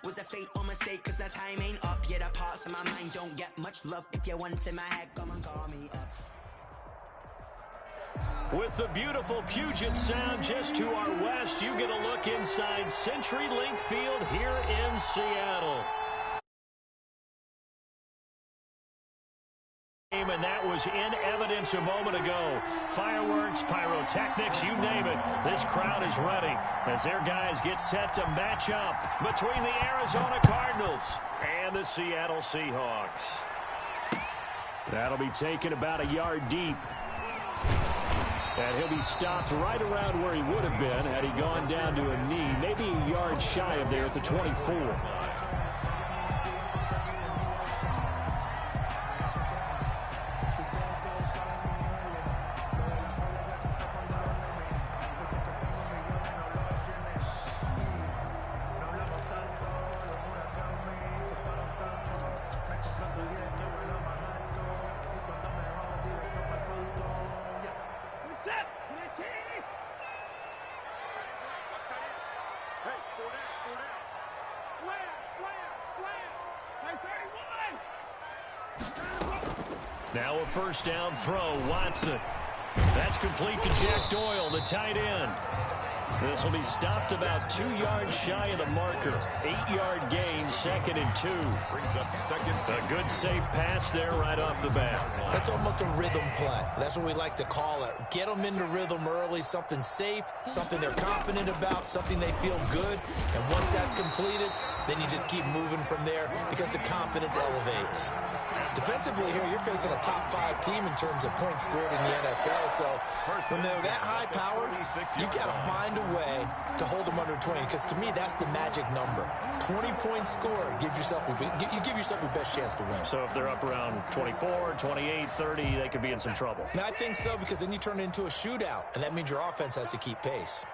Was a fate or mistake, cause the time ain't up. Yeah, the parts of my mind don't get much love. If you want in my head, come and call me up. With the beautiful Puget Sound just to our west, you get a look inside CenturyLink Field here in Seattle. And that was in evidence a moment ago. Fireworks, pyrotechnics, you name it. This crowd is ready as their guys get set to match up between the Arizona Cardinals and the Seattle Seahawks. That'll be taken about a yard deep. And he'll be stopped right around where he would have been had he gone down to a knee, maybe a yard shy of there at the 24. Now a first down throw, Watson. That's complete to Jack Doyle, the tight end. This will be stopped about 2 yards shy of the marker. 8-yard gain, 2nd and 2. Brings up second. A good safe pass there right off the bat. That's almost a rhythm play. That's what we like to call it. Get them into rhythm early, something safe, something they're confident about, something they feel good. And once that's completed, then you just keep moving from there because the confidence elevates. Defensively here, you're facing a top 5 team in terms of points scored in the NFL. So when they're that high powered, you got to find a way to hold them under 20. Because to me, that's the magic number. 20 points scored gives yourself you give yourself your best chance to win. So if they're up around 24, 28, 30, they could be in some trouble. And I think so, because then you turn it into a shootout, and that means your offense has to keep pace.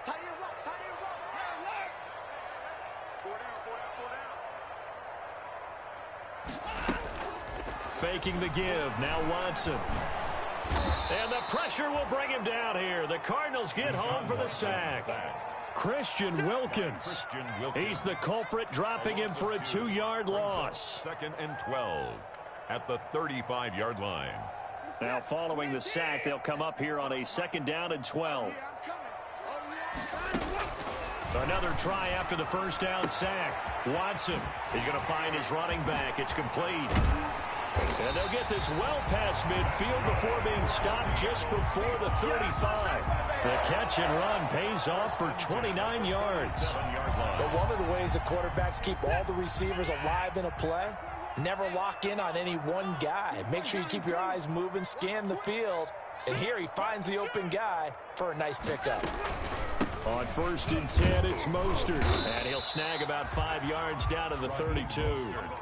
Faking the give. Now Watson. And the pressure will bring him down here. The Cardinals get home for the sack. Christian Wilkins. He's the culprit, dropping him for a 2-yard loss. 2nd and 12 at the 35-yard line. Now following the sack, they'll come up here on a 2nd down and 12. Another try after the first down sack. Watson is going to find his running back. It's complete. And they'll get this well past midfield before being stopped just before the 35. The catch and run pays off for 29 yards. But one of the ways the quarterbacks keep all the receivers alive in a play, never lock in on any one guy. Make sure you keep your eyes moving, scan the field. And here he finds the open guy for a nice pickup. On 1st and 10, it's Mostert. And he'll snag about 5 yards down to the 32.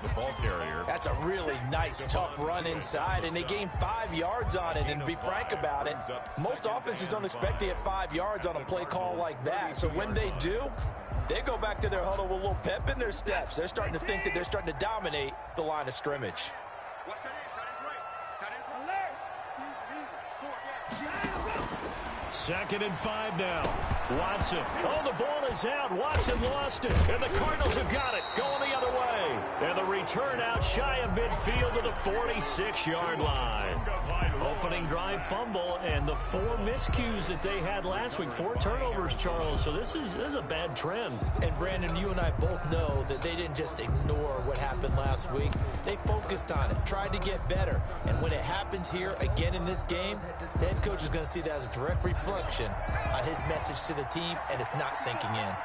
The ball carrier. That's a really nice, tough run inside, and they gained 5 yards on it. And to be frank about it, most offenses don't expect to get 5 yards on a play call like that. So when they do, they go back to their huddle with a little pep in their steps. They're starting to think that they're starting to dominate the line of scrimmage. 2nd and 5 now. Watson. Oh, the ball is out. Watson lost it. And the Cardinals have got it. Going the other way. And the return out shy of midfield to the 46-yard line. Opening drive fumble and the 4 miscues that they had last week. 4 turnovers, Charles. So this is a bad trend. And Brandon, you and I both know that they didn't just ignore what happened last week. They focused on it, tried to get better. And when it happens here again in this game, the head coach is going to see that as a direct reflection on his message to the team, and it's not sinking in.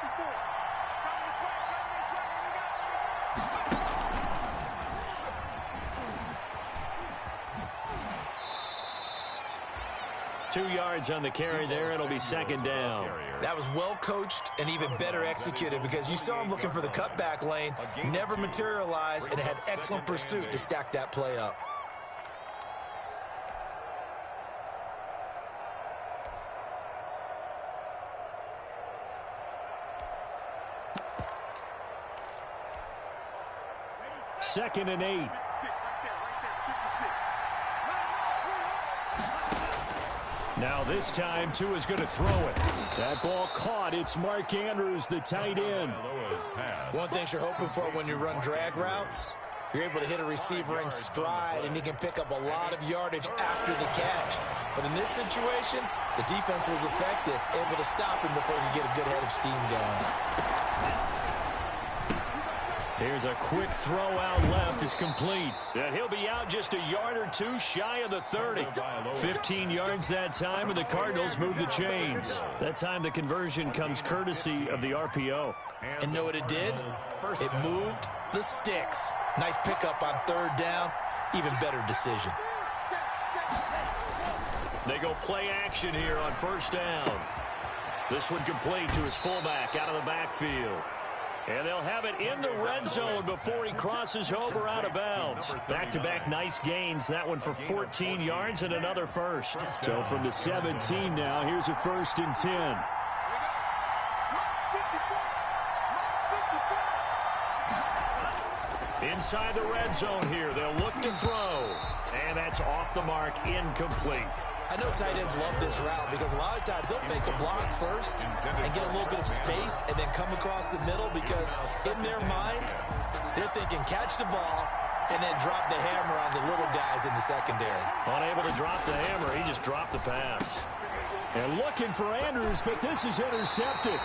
Two yards on the carry there. It'll be 2nd down. That was well coached and even better executed, because you saw him looking for the cutback lane, never materialized, and had excellent pursuit to stack that play up. Second and 8. Now this time, Tua is going to throw it. That ball caught. It's Mark Andrews, the tight end. One thing you're hoping for when you run drag routes, you're able to hit a receiver in stride, and he can pick up a lot of yardage after the catch. But in this situation, the defense was effective, able to stop him before he could get a good head of steam going. Here's a quick throw out left. It's complete. And he'll be out just a yard or two shy of the 30. 15 yards that time, and the Cardinals move the chains. That time the conversion comes courtesy of the RPO. And know what it did? It moved the sticks. Nice pickup on third down. Even better decision. They go play action here on first down. This one complete to his fullback out of the backfield. And they'll have it in the red zone before he crosses over out of bounds. Back-to-back nice gains. That one for 14 yards and another first. So from the 17 now, here's a 1st and 10. Inside the red zone here. They'll look to throw. And that's off the mark, incomplete. I know tight ends love this route because a lot of times they'll fake a block first and get a little bit of space and then come across the middle because in their mind, they're thinking catch the ball and then drop the hammer on the little guys in the secondary. Unable to drop the hammer, he just dropped the pass. And looking for Andrews, but this is intercepted.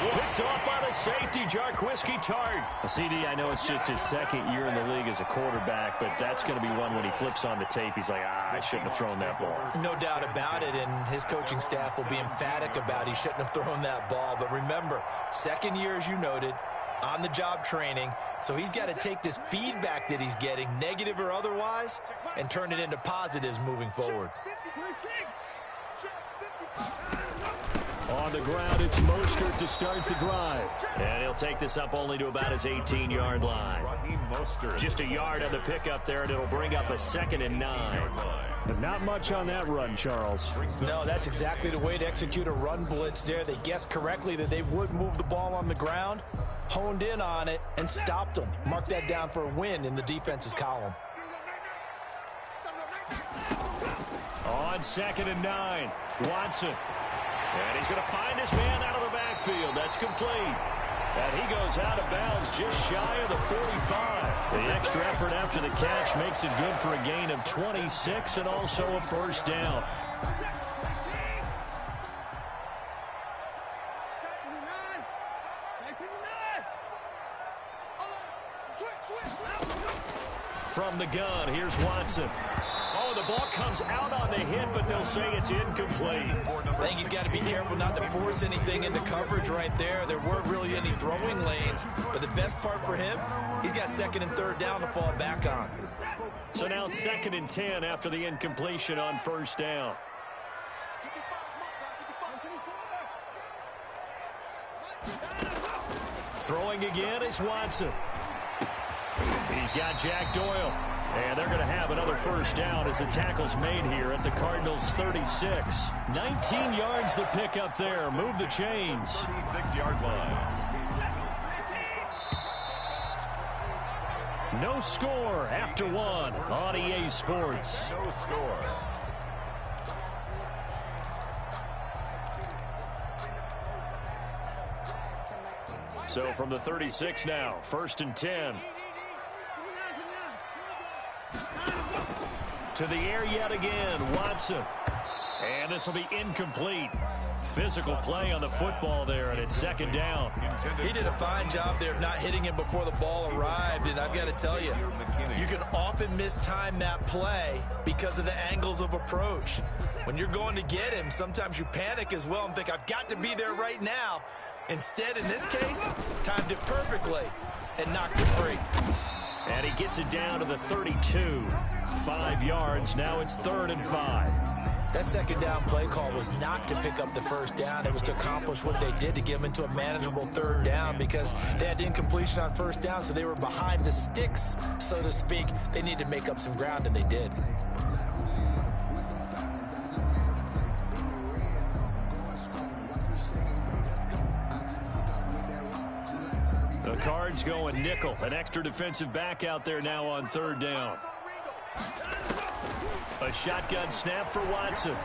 Picked off by the safety, Jarquiski Tart. CD, I know it's just his second year in the league as a quarterback, but that's going to be one when he flips on the tape. He's like, I shouldn't have thrown that ball. No doubt about it, and his coaching staff will be emphatic about he shouldn't have thrown that ball. But remember, second year, as you noted, on-the-job training, so he's got to take this feedback that he's getting, negative or otherwise, and turn it into positives moving forward. On the ground, it's Mostert to start the drive. And he'll take this up only to about his 18-yard line. Just a yard on the pickup there, and it'll bring up a 2nd and 9. But not much on that run, Charles. No, that's exactly the way to execute a run blitz there. They guessed correctly that they would move the ball on the ground, honed in on it, and stopped them. Mark that down for a win in the defense's column. On 2nd and 9, Watson. And he's going to find his man out of the backfield. That's complete. And he goes out of bounds just shy of the 45. The extra effort after the catch makes it good for a gain of 26 and also a 1st down. From the gun, here's Watson. Oh, the ball comes out on the hit, but they'll say it's incomplete. I think he's got to be careful not to force anything into coverage right there. There weren't really any throwing lanes, but the best part for him, he's got 2nd and 3rd down to fall back on. So now 2nd and 10 after the incompletion on 1st down. Throwing again is Watson. He's got Jack Doyle. And they're going to have another 1st down as the tackle's made here at the Cardinals' 36. 19 yards the pick up there. Move the chains. 36-yard line. No score after 1 on EA Sports. No score. So from the 36 now, 1st and 10. To the air yet again, Watson. And this will be incomplete. Physical play on the football there, and it's 2nd down. He did a fine job there of not hitting him before the ball arrived, and I've got to tell you, you can often mistime that play because of the angles of approach. When you're going to get him, sometimes you panic as well and think, I've got to be there right now. Instead, in this case, timed it perfectly and knocked it free. And he gets it down to the 32. 5 yards. Now it's 3rd and 5. That 2nd down play call was not to pick up the 1st down. It was to accomplish what they did to get them into a manageable 3rd down because they had incompletion on 1st down, so they were behind the sticks, so to speak. They needed to make up some ground, and they did. The Cards going nickel. An extra defensive back out there now on 3rd down. A shotgun snap for Watson.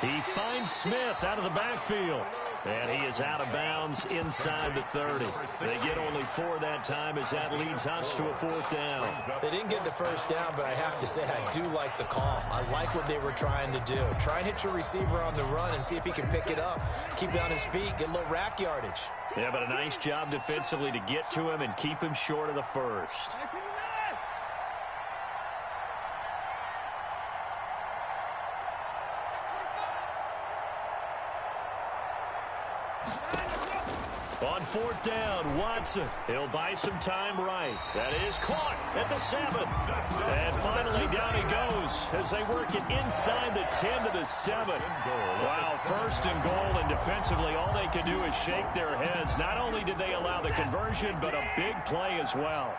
He finds Smith out of the backfield. And he is out of bounds inside the 30. They get only 4 that time as that leads us to a 4th down. They didn't get the first down, but I have to say I do like the call. I like what they were trying to do. Try and hit your receiver on the run and see if he can pick it up. Keep it on his feet, get a little rack yardage. Yeah, but a nice job defensively to get to him and keep him short of the first. On 4th down, Watson. He'll buy some time right. That is caught at the 7. And finally down he goes as they work it inside the 10 to the 7. Wow, 1st and goal, and defensively all they can do is shake their heads. Not only did they allow the conversion, but a big play as well.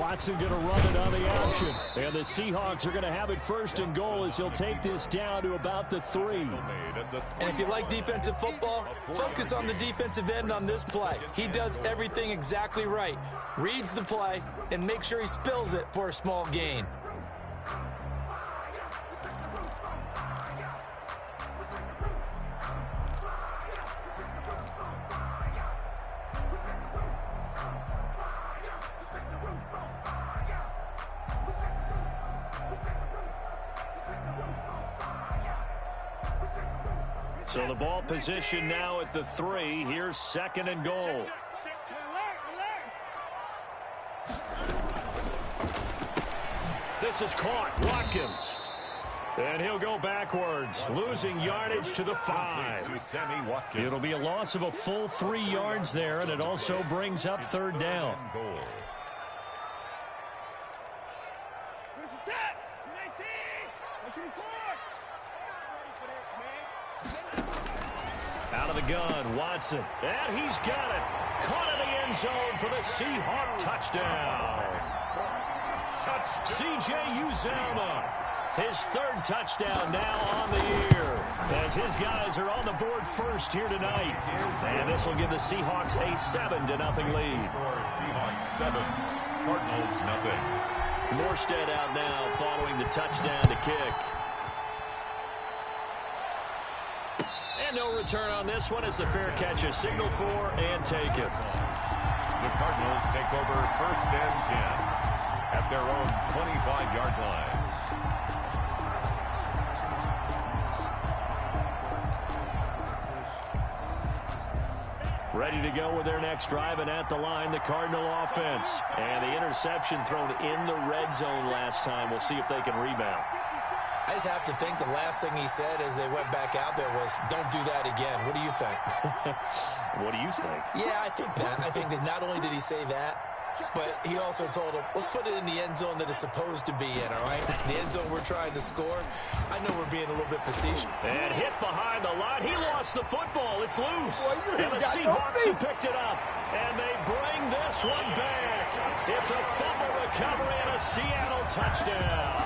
Watson going to run it on the option. And the Seahawks are going to have it 1st and goal as he'll take this down to about the 3. And if you like defensive football, focus on the defensive end on this play. He does everything exactly right. Reads the play and makes sure he spills it for a small gain. So the ball position now at the 3. Here's 2nd and goal. This is caught. Watkins. And he'll go backwards, losing yardage to the 5. It'll be a loss of a full 3 yards there, and it also brings up 3rd down. Out of the gun, Watson. And he's got it. Caught in the end zone for the Seahawk touchdown. C.J. Uzomah. His 3rd touchdown now on the year as his guys are on the board first here tonight. And this will give the Seahawks a 7-0 lead. Seahawks 7, Cardinals nothing. Morstead out now following the touchdown to kick. And no return on this one as the fair catch is signaled for and taken. The Cardinals take over 1st and 10 at their own 25-yard line. Ready to go with their next drive, and at the line, the Cardinal offense. And the interception thrown in the red zone last time. We'll see if they can rebound. I just have to think the last thing he said as they went back out there was, don't do that again. What do you think? What do you think? Yeah, I think that. I think that not only did he say that, but he also told him, let's put it in the end zone that it's supposed to be in, all right? The end zone we're trying to score. I know we're being a little bit facetious. And hit behind the line. He lost the football. It's loose. And the Seahawks have picked it up. And they bring this one back. It's a fumble recovery and a Seattle touchdown.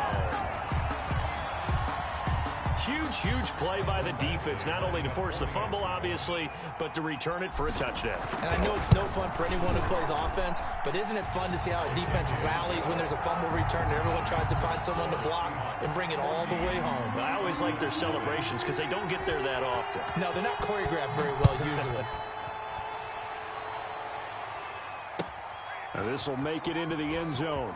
Huge play by the defense, not only to force the fumble, obviously, but to return it for a touchdown. And I know it's no fun for anyone who plays offense, but isn't it fun to see how a defense rallies when there's a fumble return and everyone tries to find someone to block and bring it all the way home? I always like their celebrations because they don't get there that often. No, they're not choreographed very well usually. Now this will make it into the end zone.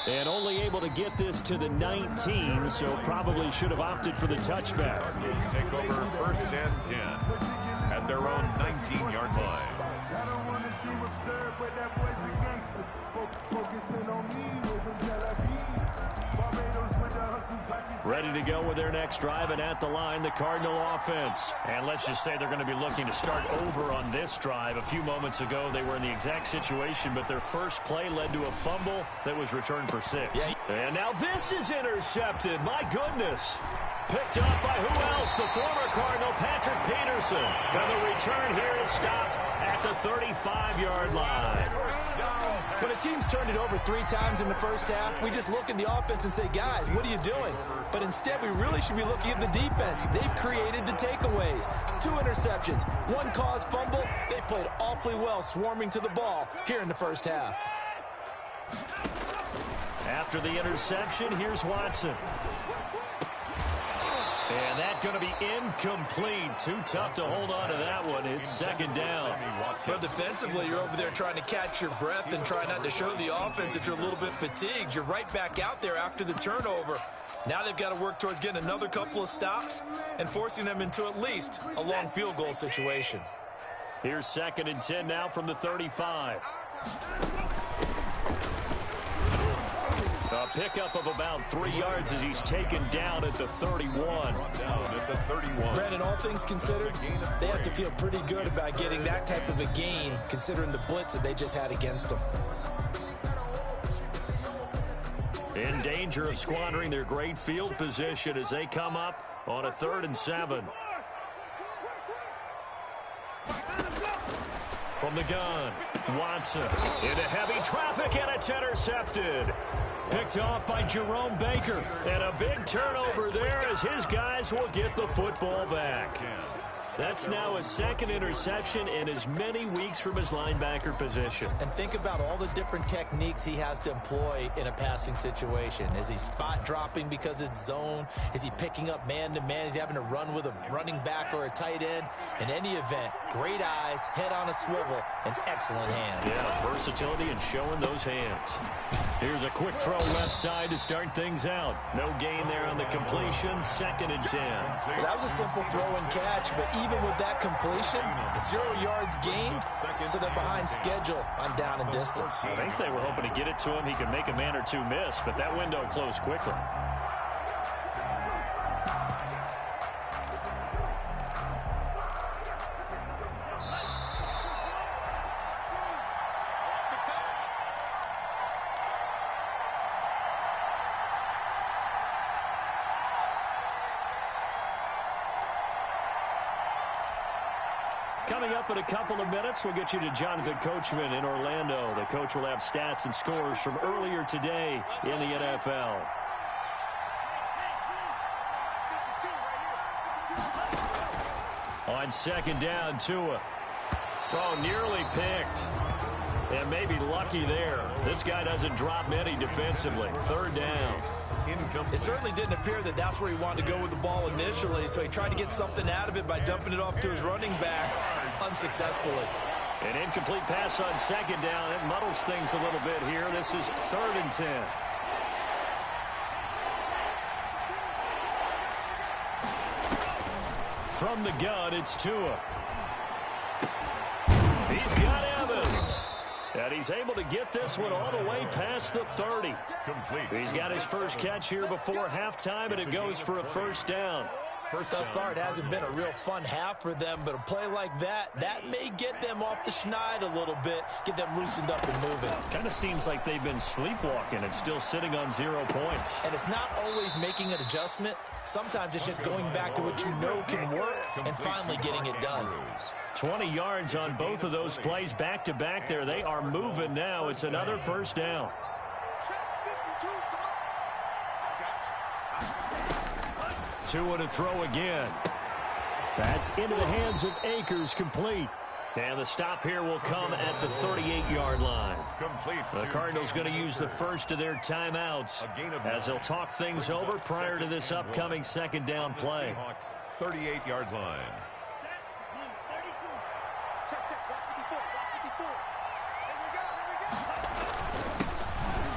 And only able to get this to the 19, so probably should have opted for the touchback. Cardinals take over 1st and 10 at their own 19-yard line. Ready to go with their next drive, and at the line, the Cardinal offense. And let's just say they're going to be looking to start over on this drive. A few moments ago, they were in the exact situation, but their first play led to a fumble that was returned for 6. Yeah. And now this is intercepted. My goodness. Picked up by who else? The former Cardinal, Patrick Peterson. And the return here is stopped at the 35-yard line. When a team's turned it over 3 times in the first half, we just look at the offense and say, guys, what are you doing? But instead, we really should be looking at the defense. They've created the takeaways. 2 interceptions, 1 caused fumble. They played awfully well swarming to the ball here in the first half. After the interception, here's Watson. And that's going to be incomplete. Too tough to hold on to that one. It's second down. But defensively, you're over there trying to catch your breath and try not to show the offense that you're a little bit fatigued. You're right back out there after the turnover. Now they've got to work towards getting another couple of stops and forcing them into at least a long field goal situation. Here's 2nd and 10 now from the 35. A pickup of about 3 yards as he's taken down at the 31. Brandon, all things considered, they have to feel pretty good about getting that type of a gain, considering the blitz that they just had against them. In danger of squandering their great field position as they come up on a 3rd and 7. From the gun, Watson into heavy traffic, and it's intercepted. Picked off by Jerome Baker. And a big turnover there as his guys will get the football back. That's now his 2nd interception in as many weeks from his linebacker position. And think about all the different techniques he has to employ in a passing situation. Is he spot dropping because it's zone? Is he picking up man-to-man? Is he having to run with a running back or a tight end? In any event, great eyes, head on a swivel, and excellent hands. Yeah, versatility and showing those hands. Here's a quick throw left side to start things out. No gain there on the completion. 2nd and 10. Well, that was a simple throw and catch, but even with that completion, 0 yards gained, so they're behind schedule on down and distance. I think they were hoping to get it to him. He could make a man or 2 miss, but that window closed quickly. Coming up in a couple of minutes, we'll get you to Jonathan Coachman in Orlando. The coach will have stats and scores from earlier today in the NFL. On 2nd down, Tua. Oh, nearly picked. And maybe lucky there. This guy doesn't drop many defensively. 3rd down. It certainly didn't appear that that's where he wanted to go with the ball initially, so he tried to get something out of it by dumping it off to his running back unsuccessfully. An incomplete pass on 2nd down. It muddles things a little bit here. This is 3rd and 10. From the gun, it's Tua. He's got Evans. And he's able to get this one all the way past the 30. He's got his first catch here before halftime, and it goes for a 1st down. Thus far, it hasn't been a real fun half for them, but a play like that may get them off the schneid a little bit, get them loosened up and moving. Kind of seems like they've been sleepwalking and still sitting on 0 points. And it's not always making an adjustment. Sometimes it's just going back to what you know can work and finally getting it done. 20 yards on both of those plays back-to-back there. They are moving now. It's another 1st down. Tua to throw again. That's into the hands of Akers, complete. And the stop here will come at the 38-yard line. The Cardinals going to use the first of their timeouts as they'll talk things over prior to this upcoming 2nd down play. 38-yard line.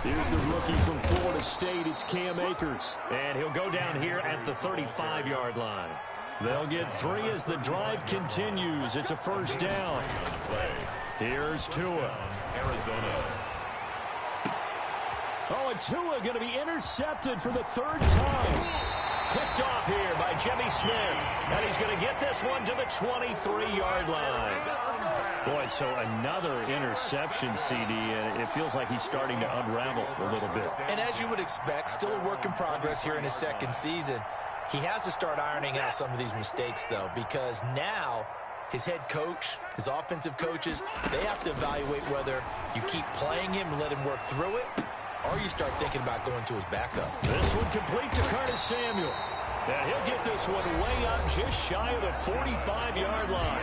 Here's the rookie from Florida State. It's Cam Akers. And he'll go down here at the 35-yard line. They'll get 3 as the drive continues. It's a 1st down. Here's Tua. Arizona. Oh, and Tua going to be intercepted for the 3rd time. Picked off here by Jimmy Smith. And he's going to get this one to the 23-yard line. Boy, so another interception, CD, and it feels like he's starting to unravel a little bit. And as you would expect, still a work in progress here in his 2nd season. He has to start ironing out some of these mistakes, though, because now his head coach, his offensive coaches, they have to evaluate whether you keep playing him and let him work through it, or you start thinking about going to his backup. This one complete to Curtis Samuel. And he'll get this one way up just shy of the 45-yard line.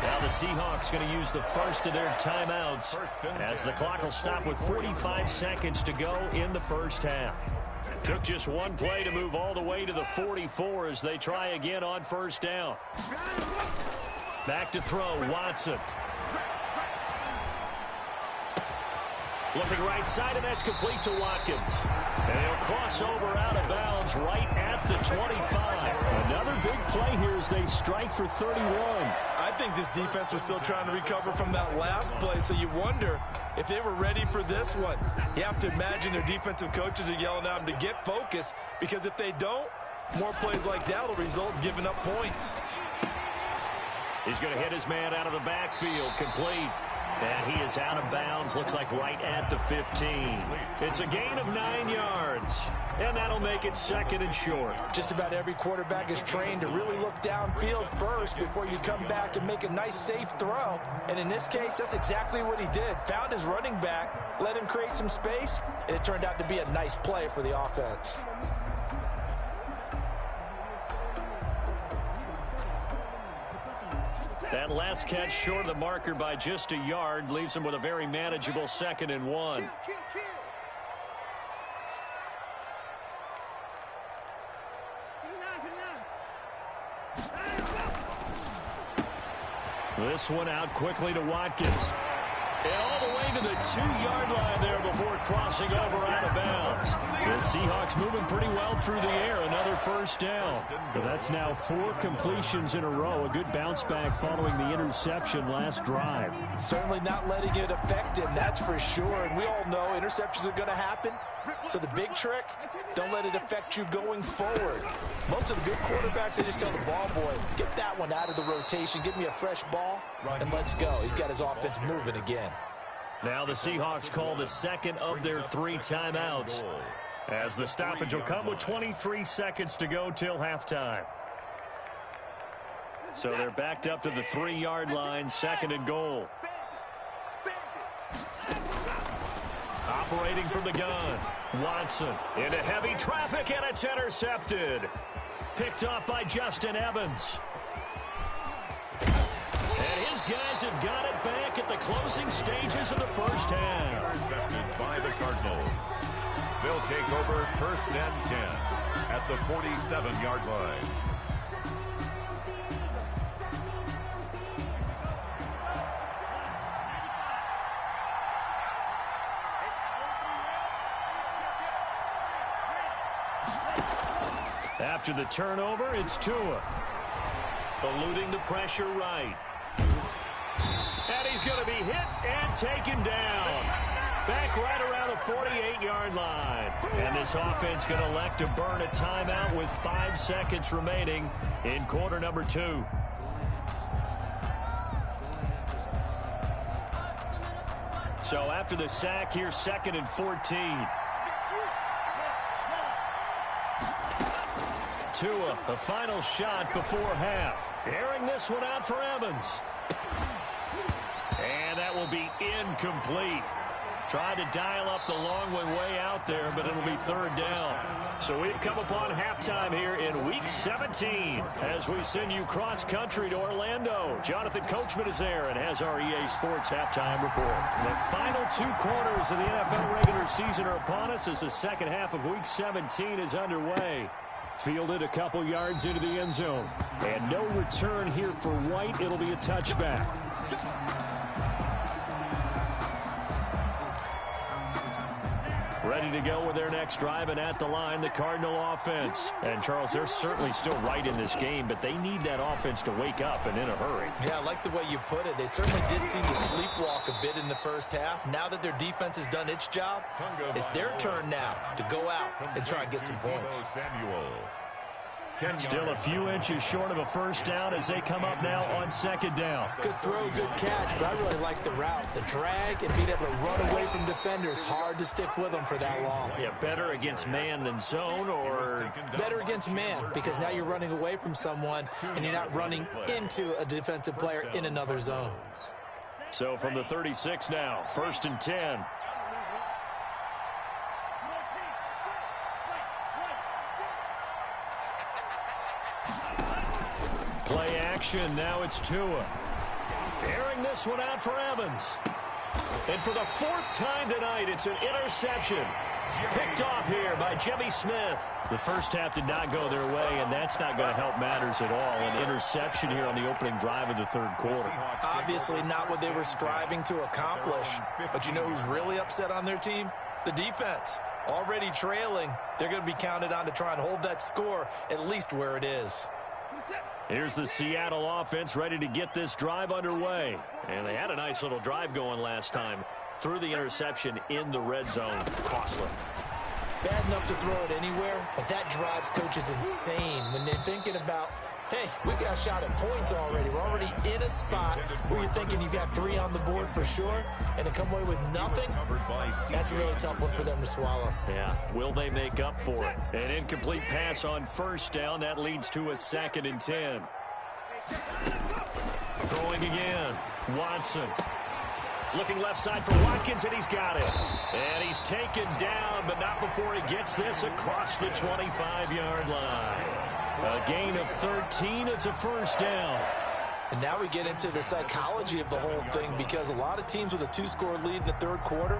Now the Seahawks going to use the first of their timeouts as the clock will stop with 45 seconds to go in the first half. Took just one play to move all the way to the 44 as they try again on first down. Back to throw, Watson. Looking right side, and that's complete to Watkins. And he'll cross over out of bounds right at the 25. Another big play here as they strike for 31. I think this defense was still trying to recover from that last play, so you wonder if they were ready for this one. You have to imagine their defensive coaches are yelling at them to get focused, because if they don't, more plays like that will result in giving up points. He's going to hit his man out of the backfield, complete. And he is out of bounds, looks like right at the 15. It's a gain of 9 yards, and that'll make it second and short. Just about every quarterback is trained to really look downfield first before you come back and make a nice, safe throw. And in this case, that's exactly what he did. Found his running back, let him create some space, and it turned out to be a nice play for the offense. That last catch short of the marker by just a yard leaves him with a very manageable 2nd and 1. This one out quickly to Watkins. And all the way to the 2-yard line there before crossing over out of bounds. The Seahawks moving pretty well through the air. Another first down. But that's now 4 completions in a row. A good bounce back following the interception last drive. Certainly not letting it affect him, that's for sure. And we all know interceptions are going to happen. So the big trick, don't let it affect you going forward. Most of the good quarterbacks, they just tell the ball boy, get that one out of the rotation, give me a fresh ball, and let's go. He's got his offense moving again. Now the Seahawks call the second of their 3 timeouts, as the stoppage will come with 23 seconds to go till halftime. So they're backed up to the 3-yard line, 2nd and goal. Operating from the gun, Watson into heavy traffic, and it's intercepted. Picked off by Justin Evans. And his guys have got it back at the closing stages of the first half. Intercepted by the Cardinals. They'll take over 1st and 10 at the 47-yard line. After the turnover, it's Tua. Eluding the pressure right. And he's going to be hit and taken down. Back right around the 48-yard line. And this offense going to elect to burn a timeout with 5 seconds remaining in quarter number 2. So after the sack, here's 2nd and 14. Tua, the final shot before half. Airing this one out for Evans. And that will be incomplete. Tried to dial up the long one way out there, but it'll be 3rd down. So we've come upon halftime here in Week 17 as we send you cross-country to Orlando. Jonathan Coachman is there and has our EA Sports halftime report. The final 2 quarters of the NFL regular season are upon us as the second half of Week 17 is underway. Fielded a couple yards into the end zone. And no return here for White. It'll be a touchback. Ready to go with their next drive, and at the line, the Cardinal offense. And, Charles, they're certainly still right in this game, but they need that offense to wake up and in a hurry. Yeah, I like the way you put it. They certainly did seem to sleepwalk a bit in the first half. Now that their defense has done its job, it's their turn now to go out and try and get some points. Still a few inches short of a first down as they come up now on second down. Good throw, good catch, but I really like the route. The drag and being able to run away from defenders, hard to stick with them for that long. Yeah, better against man than zone, or better against man, because now you're running away from someone and you're not running into a defensive player in another zone. So from the 36 now, 1st and 10. Play action, now it's Tua. Airing this one out for Evans. And for the 4th time tonight, it's an interception. Picked off here by Jimmy Smith. The first half did not go their way, and that's not going to help matters at all. An interception here on the opening drive of the 3rd quarter. Obviously not what they were striving to accomplish. But you know who's really upset on their team? The defense. Already trailing, they're going to be counted on to try and hold that score at least where it is. Here's the Seattle offense ready to get this drive underway. And they had a nice little drive going last time. Threw the interception in the red zone. Costly. Bad enough to throw it anywhere, but that drives coaches insane when they're thinking about, hey, we got a shot at points already. We're already in a spot where you're thinking you got 3 on the board for sure, and to come away with nothing, that's a really tough one for them to swallow. Yeah, will they make up for it? An incomplete pass on 1st down. That leads to a 2nd and 10. Throwing again. Watson. Looking left side for Watkins, and he's got it. And he's taken down, but not before he gets this across the 25-yard line. A gain of 13. It's a 1st down. And now we get into the psychology of the whole thing, because a lot of teams with a 2-score lead in the 3rd quarter,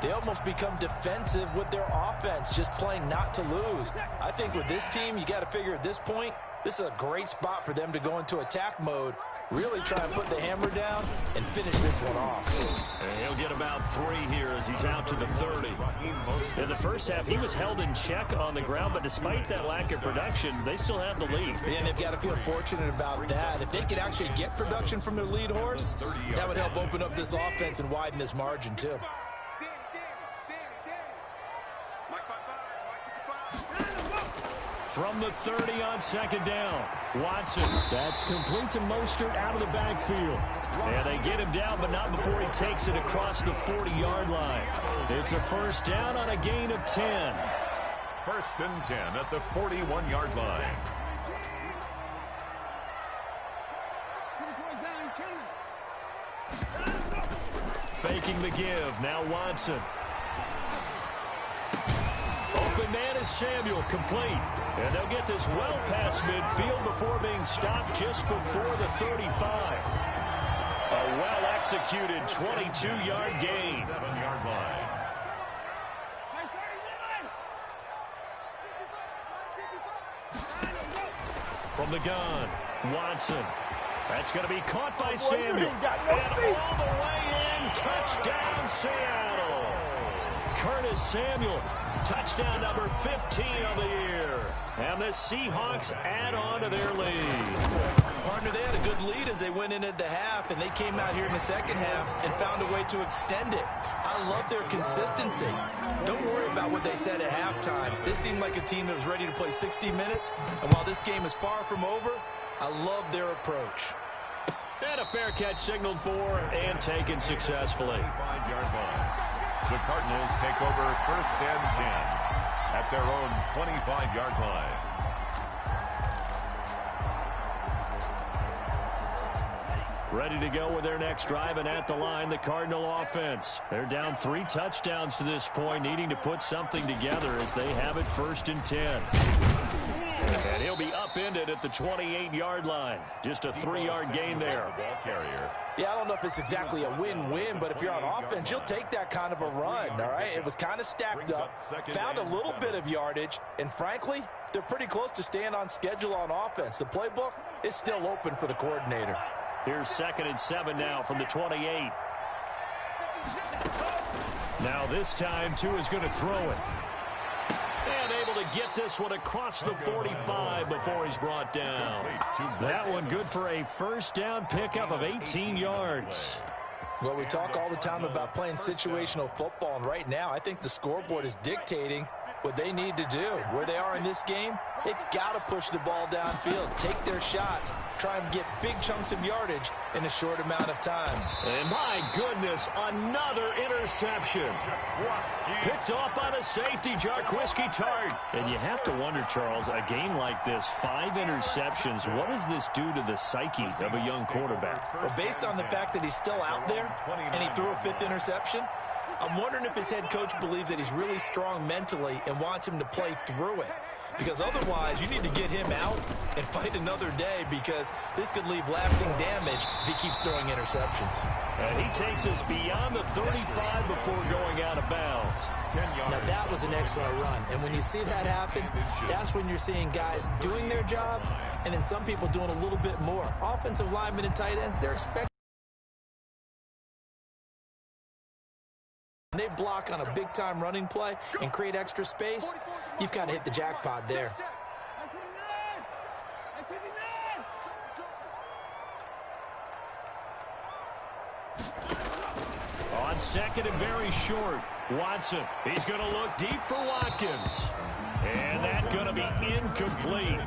they almost become defensive with their offense, just playing not to lose. I think with this team, you got to figure at this point, this is a great spot for them to go into attack mode, really try and put the hammer down and finish this one off. And he'll get about 3 here as he's out to the 30. In the first half, he was held in check on the ground, but despite that lack of production, they still have the lead. And they've got to feel fortunate about that. If they could actually get production from their lead horse, that would help open up this offense and widen this margin too. From the 30 on 2nd down, Watson. That's complete to Mostert out of the backfield. And they get him down, but not before he takes it across the 40-yard line. It's a 1st down on a gain of 10. 1st and 10 at the 41-yard line. Faking the give. Now Watson. Open man is Samuel, complete. And they'll get this well past midfield before being stopped just before the 35. A well-executed 22-yard gain. 7-yard line. From the gun, Watson. That's going to be caught by Samuel. And all the way in, touchdown Seattle. Curtis Samuel, touchdown number 15 of the year. And the Seahawks add on to their lead. Partner, they had a good lead as they went into the half, and they came out here in the 2nd half and found a way to extend it. I love their consistency. Don't worry about what they said at halftime. This seemed like a team that was ready to play 60 minutes, and while this game is far from over, I love their approach. And a fair catch signaled for and taken successfully. 5-yard line. The Cardinals take over 1st and 10 at their own 25-yard line. Ready to go with their next drive, and at the line, the Cardinal offense. They're down 3 touchdowns to this point, needing to put something together as they have it 1st and 10. And he'll be upended at the 28-yard line. Just a 3-yard gain there. Ball carrier. Yeah, I don't know if it's exactly a win-win, but if you're on offense, you'll take that kind of a run, all right? It was kind of stacked up, found a little bit of yardage, and frankly, they're pretty close to staying on schedule on offense. The playbook is still open for the coordinator. Here's 2nd and 7 now from the 28. Now this time, Tua's going to throw it. And able to get this one across the 45 before he's brought down. That one good for a 1st down pickup of 18 yards. Well, we talk all the time about playing situational football, and right now I think the scoreboard is dictating what they need to do. Where they are in this game, they've got to push the ball downfield, take their shots, try and get big chunks of yardage in a short amount of time. And my goodness, another interception. Picked off by the safety, Jarquiski Tart. And you have to wonder, Charles, a game like this, 5 interceptions, what does this do to the psyche of a young quarterback? Well, based on the fact that he's still out there and he threw a 5th interception, I'm wondering if his head coach believes that he's really strong mentally and wants him to play through it. Because otherwise, you need to get him out and fight another day, because this could leave lasting damage if he keeps throwing interceptions. And he takes us beyond the 35 before going out of bounds. Now, that was an excellent run. And when you see that happen, that's when you're seeing guys doing their job and then some people doing a little bit more. Offensive linemen and tight ends, they're expecting. When they block on a big-time running play and create extra space, you've got to hit the jackpot there. On second and very short, Watson. He's going to look deep for Watkins. And that's going to be incomplete.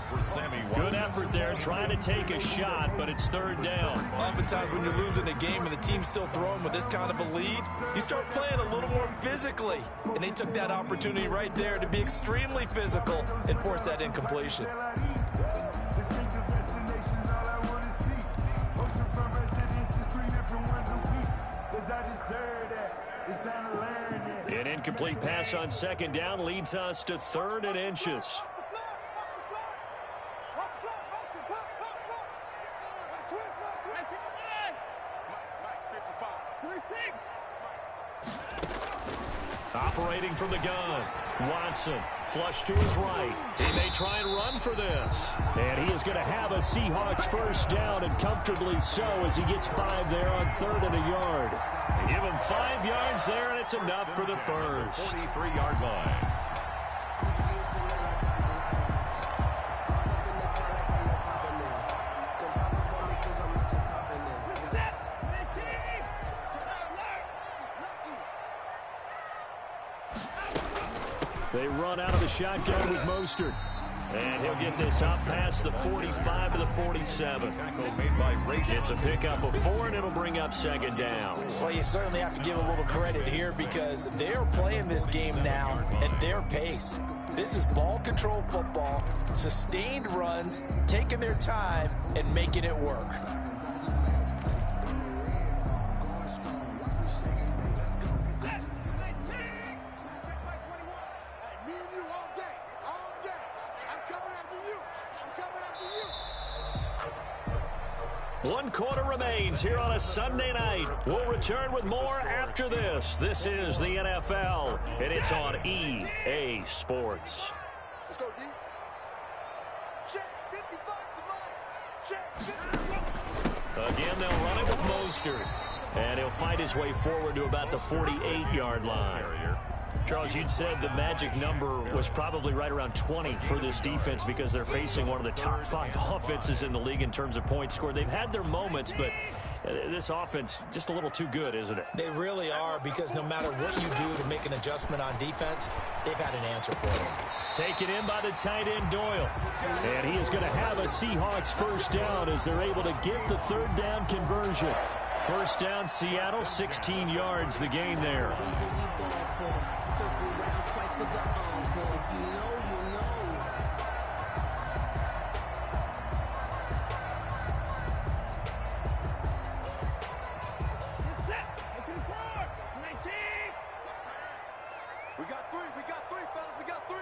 Good effort there, trying to take a shot, but it's 3rd down. Oftentimes when you're losing a game and the team's still throwing with this kind of a lead, you start playing a little more physically. And they took that opportunity right there to be extremely physical and force that incompletion. An incomplete pass on 2nd down leads us to 3rd and inches. Operating from the gun, Watson, flush to his right. He may try and run for this. And he is going to have a Seahawks 1st down, and comfortably so, as he gets 5 there on 3rd and a yard. Give him 5 yards there, and it's enough for the first. 43-yard line. They run out of the shotgun with Mostert. And he'll get this up past the 45 to the 47. It's a pickup of 4, and it'll bring up 2nd down. Well, you certainly have to give a little credit here, because they're playing this game now at their pace. This is ball control football, sustained runs, taking their time, and making it work. One quarter remains here on a Sunday night. We'll return with more after this. This is the NFL, and it's on EA Sports. Let's go, D. Check 55 to Mike. Check 55. Again, they'll run it with Mostert. And he'll fight his way forward to about the 48-yard line. Charles, you'd said the magic number was probably right around 20 for this defense, because they're facing one of the top 5 offenses in the league in terms of points scored. They've had their moments, but this offense just a little too good, isn't it? They really are, because no matter what you do to make an adjustment on defense, they've had an answer for it. Taken in by the tight end, Doyle. And he is going to have a Seahawks 1st down as they're able to get the 3rd down conversion. 1st down, Seattle, 16 yards, the gain there. We got 3, fellas, we got 3.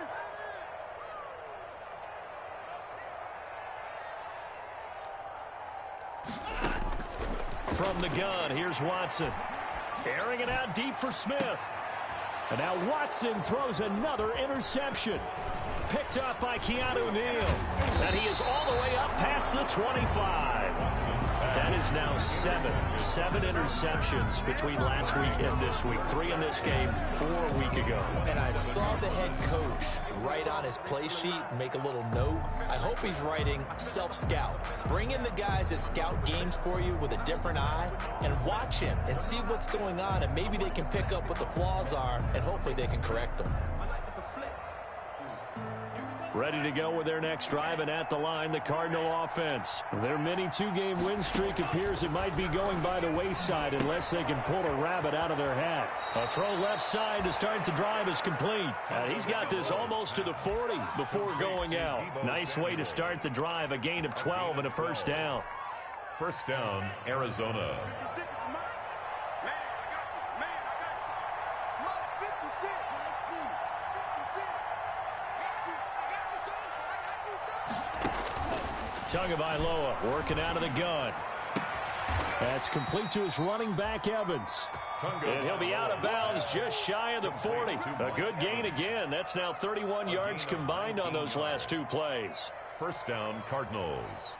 From the gun, here's Watson. Airing it out deep for Smith. And now Watson throws another interception. Picked up by Keanu Neal. And he is all the way up past the 25. That is now 7 interceptions between last week and this week. 3 in this game, 4 a week ago. And I saw the head coach write on his play sheet, make a little note. I hope he's writing self-scout. Bring in the guys that scout games for you with a different eye and watch him and see what's going on, and maybe they can pick up what the flaws are, and hopefully they can correct them. Ready to go with their next drive, and at the line, the Cardinal offense. Their mini two-game win streak appears it might be going by the wayside unless they can pull a rabbit out of their hat. A throw left side to start the drive is complete. He's got this almost to the 40 before going out. Nice way to start the drive, a gain of 12 and a first down. First down, Arizona. Tagovailoa working out of the gun. That's complete to his running back, Evans. And he'll be out of bounds just shy of the 40. A good gain again. That's now 31 yards combined on those last two plays. First down, Cardinals.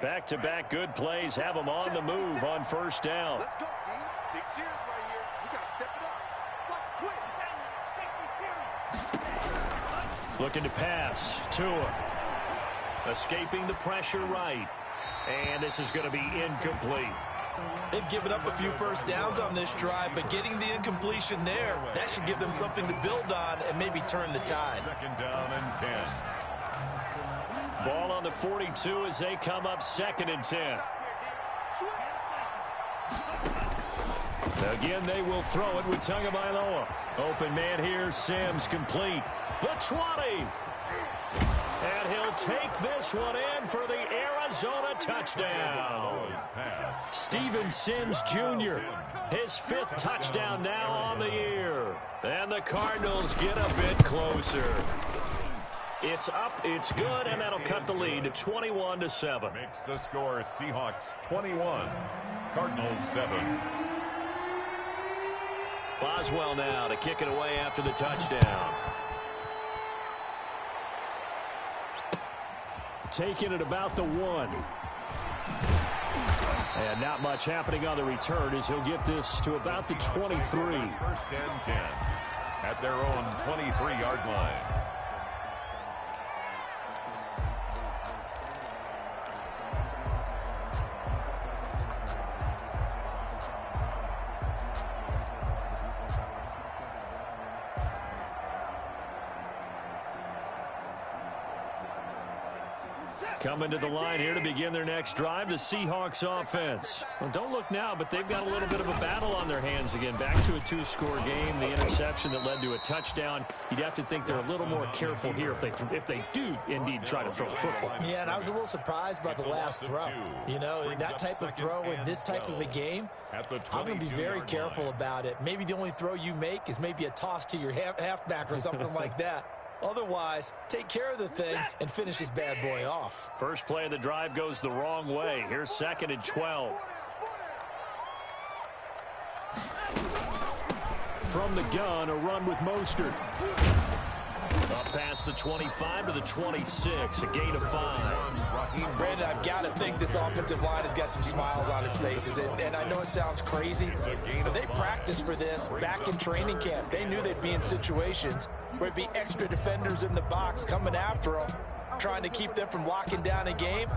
Back-to-back good plays have them on the move on first down. Let's go, D. Big series right here. We got to step it up. Watch quick. Looking to pass. Tua. Escaping the pressure right. And this is going to be incomplete. They've given up a few first downs on this drive, but getting the incompletion there, that should give them something to build on and maybe turn the tide. Second down and 10. Ball on the 42 as they come up second and 10. Again, they will throw it with Tagovailoa. Open man here, Sims complete. The 20. And he'll take this one in for the Arizona touchdown. Steven Sims Jr., his fifth touchdown now on the year. And the Cardinals get a bit closer. It's up, it's good, and that'll cut the lead to 21-7. Makes the score Seahawks 21, Cardinals 7. Boswell now to kick it away after the touchdown. Taking it about the 1. And not much happening on the return as he'll get this to about the 23. First and 10 at their own 23-yard line. Coming to the line here to begin their next drive, the Seahawks offense. Well, don't look now, but they've got a little bit of a battle on their hands again. Back to a 2-score game, the interception that led to a touchdown. You'd have to think they're a little more careful here if they do indeed try to throw the football. Yeah, and I was a little surprised by the last throw. You know, that type of throw in this type of a game, I'm going to be very careful about it. Maybe the only throw you make is maybe a toss to your halfback or something like that. Otherwise, take care of the thing and finish this bad boy off. First play of the drive goes the wrong way. Here's second and 12. From the gun, a run with Mostert. Up past the 25 to the 26, a gain of 5. Brandon, I've got to think this offensive line has got some smiles on its faces. And I know it sounds crazy, but they practiced for this back in training camp. They knew they'd be in situations where it'd be extra defenders in the box coming after them, trying to keep them from locking down a game.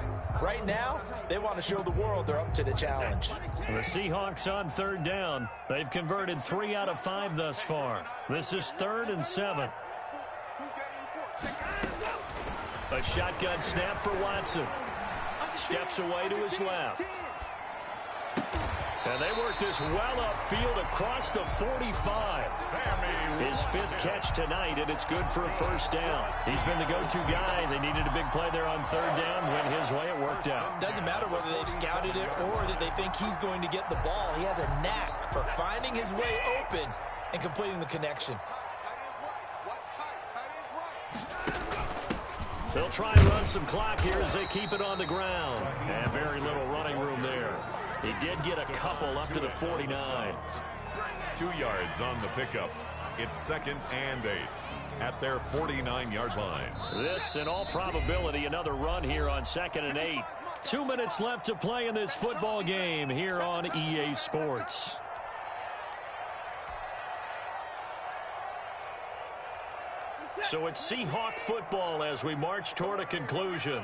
Right now, they want to show the world they're up to the challenge. The Seahawks on third down. They've converted 3 out of 5 thus far. This is 3rd and 7. A shotgun snap for Watson. Steps away to his left. And they work this well upfield across the 45. His 5th catch tonight, and it's good for a first down. He's been the go-to guy. They needed a big play there on third down. Went his way, it worked out. Doesn't matter whether they've scouted it or that they think he's going to get the ball. He has a knack for finding his way open and completing the connection. They'll try and run some clock here as they keep it on the ground. And very little running room there. He did get a couple up to the 49. 2 yards on the pickup. It's 2nd and 8 at their 49-yard line. This, in all probability, another run here on 2nd and 8. 2 minutes left to play in this football game here on EA Sports. So it's Seahawk football as we march toward a conclusion.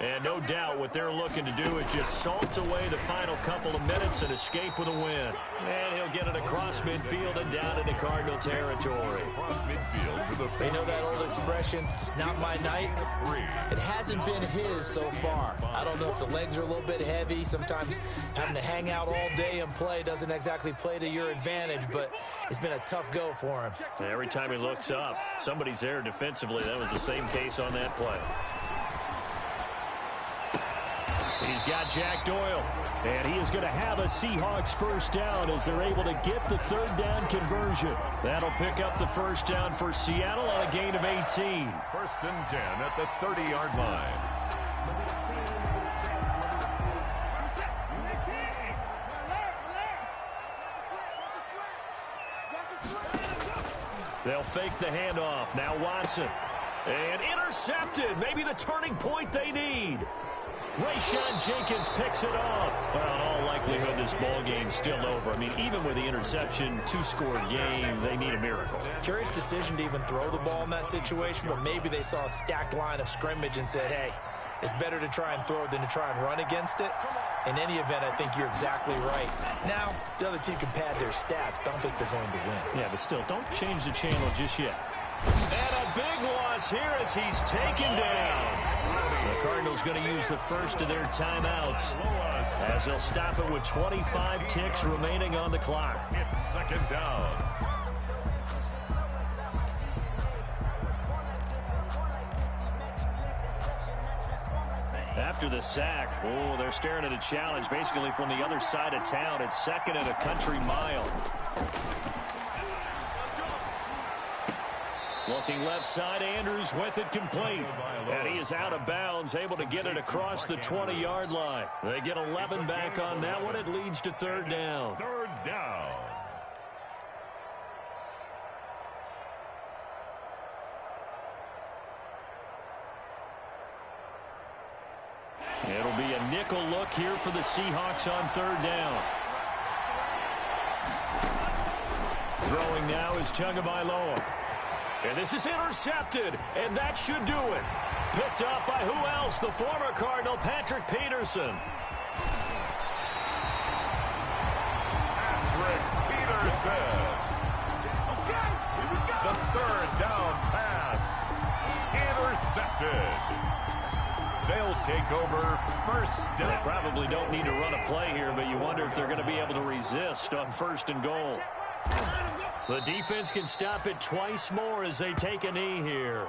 And no doubt what they're looking to do is just salt away the final couple of minutes and escape with a win. And he'll get it across midfield and down into Cardinal territory. Across midfield for the They know that old expression, it's not my night. It hasn't been his so far. I don't know if the legs are a little bit heavy. Sometimes having to hang out all day and play doesn't exactly play to your advantage, but it's been a tough go for him. Every time he looks up, somebody's there defensively. That was the same case on that play. He's got Jack Doyle. And he is going to have a Seahawks first down as they're able to get the third down conversion. That'll pick up the first down for Seattle on a gain of 18. First and 10 at the 30-yard line. They'll fake the handoff. Now Watson. And intercepted. Maybe the turning point they need. Rayshawn Jenkins picks it off. Well, in all likelihood, this ball game's still over. I mean, even with the interception, two-score game, they need a miracle. Curious decision to even throw the ball in that situation, but maybe they saw a stacked line of scrimmage and said, hey, it's better to try and throw than to try and run against it. In any event, I think you're exactly right. Now, the other team can pad their stats, but I don't think they're going to win. Yeah, but still, don't change the channel just yet. And a big loss here as he's taken down. The Cardinals going to use the first of their timeouts as they'll stop it with 25 ticks remaining on the clock. It's second down. After the sack, oh, they're staring at a challenge basically from the other side of town. It's second and a country mile. Looking left side, Andrews with it complete. And he is out of bounds, able to get it across the 20-yard line. They get 11 back on that one. It leads to third down. Third down. It'll be a nickel look here for the Seahawks on third down. Throwing now is Tagovailoa. And this is intercepted, and that should do it. Picked up by who else? The former Cardinal, Patrick Peterson. Patrick Peterson. Okay, here we go. The third down pass. Intercepted. They'll take over first down. They probably don't need to run a play here, but you wonder if they're going to be able to resist on first and goal. The defense can stop it twice more as they take a knee here.